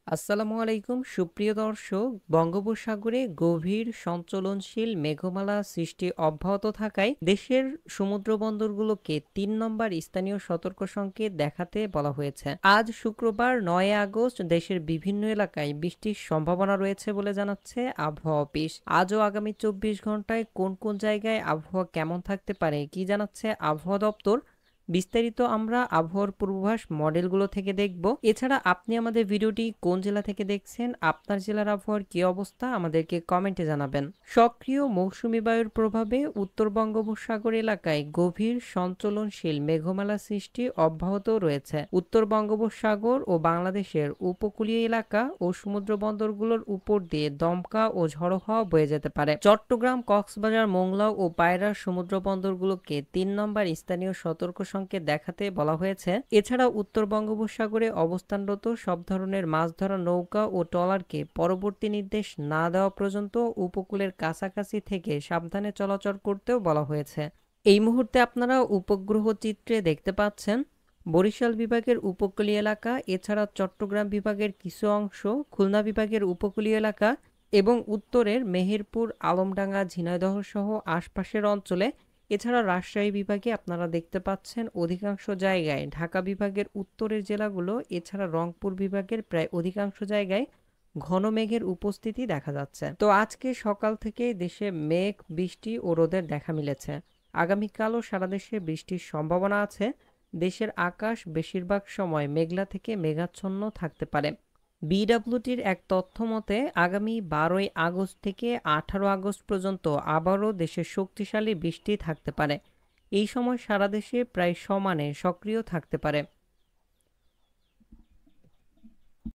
আসসালামু আলাইকুম সুপ্রিয় দর্শক। বঙ্গোপসাগরে গভীর সঞ্চলনশীল মেঘমালা সৃষ্টি অব্যাহত থাকায় দেশের সমুদ্র বন্দরগুলোকে ৩ নম্বর স্থানীয় সতর্ক সংকেত দেখাতে বলা হয়েছে। আজ শুক্রবার ৯ আগস্ট দেশের বিভিন্ন এলাকায় বৃষ্টির সম্ভাবনা রয়েছে বলে জানাচ্ছে আবহাওয়া অফিস। আজও আগামী ২৪ ঘন্টায় কোন কোন জায়গায় আবহাওয়া কেমন থাকতে পারে কি জানাচ্ছে আবহাওয়া দপ্তর, বিস্তারিত আমরা আবহাওয়ার পূর্বাভাস মডেলগুলো থেকে দেখব। এছাড়া আপনি আমাদের ভিডিওটি কোন জেলা থেকে দেখছেন, আপনার জেলার আবহাওয়ার কি অবস্থা আমাদেরকে কমেন্টে জানাবেন। সক্রিয় মৌসুমি বায়ুর প্রভাবে উত্তর বঙ্গোপসাগর এলাকায় গভীর সঞ্চলনশীল মেঘমালা সৃষ্টি অব্যাহত রয়েছে। উত্তর বঙ্গোপসাগর ও বাংলাদেশের উপকূলীয় এলাকা ও সমুদ্র বন্দরগুলোর উপর দিয়ে দমকা ও ঝড়ো হাওয়া বয়ে যেতে পারে। চট্টগ্রাম, কক্সবাজার, মোংলা ও পায়রার সমুদ্র বন্দরগুলোকে ৩ নম্বর স্থানীয় সতর্ক সংকেত দেখাতে বলা হয়েছে। এছাড়া উত্তর বঙ্গোপসাগরে অবস্থানরত সব ধরনের মাছ ধরা নৌকা ও ট্রলারকে পরবর্তী নির্দেশ না দেওয়া পর্যন্ত উপকূলের কাছাকাছি থেকে সাবধানে চলাচল করতেও বলা হয়েছে। এই মুহূর্তে আপনারা উপগ্রহ চিত্রে দেখতে পাচ্ছেন বরিশাল বিভাগের উপকূলীয় এলাকা, এছাড়া চট্টগ্রাম বিভাগের কিছু অংশ, খুলনা বিভাগের উপকূলীয় এলাকা এবং উত্তরের মেহেরপুর, আলমডাঙ্গা, ঝিনাইদহ সহ আশপাশের অঞ্চলে। এছাড়া রাজশাহী বিভাগে আপনারা দেখতে পাচ্ছেন অধিকাংশ জায়গায়, ঢাকা বিভাগের উত্তরের জেলাগুলো এছাড়া রংপুর বিভাগের প্রায় অধিকাংশ জায়গায় ঘন মেঘের উপস্থিতি দেখা যাচ্ছে। তো আজকে সকাল থেকে দেশে মেঘ, বৃষ্টি ও রোদের দেখা মিলেছে। আগামীকালও সারা দেশে বৃষ্টির সম্ভাবনা আছে। দেশের আকাশ বেশিরভাগ সময় মেঘলা থেকে মেঘাচ্ছন্ন থাকতে পারে। বিডব্লিউটির এক তথ্য মতে আগামী ১২ আগস্ট থেকে ১৮ আগস্ট পর্যন্ত আবারও দেশে শক্তিশালী বৃষ্টি থাকতে পারে। এই সময় সারা দেশে প্রায় সমানে সক্রিয় থাকতে পারে।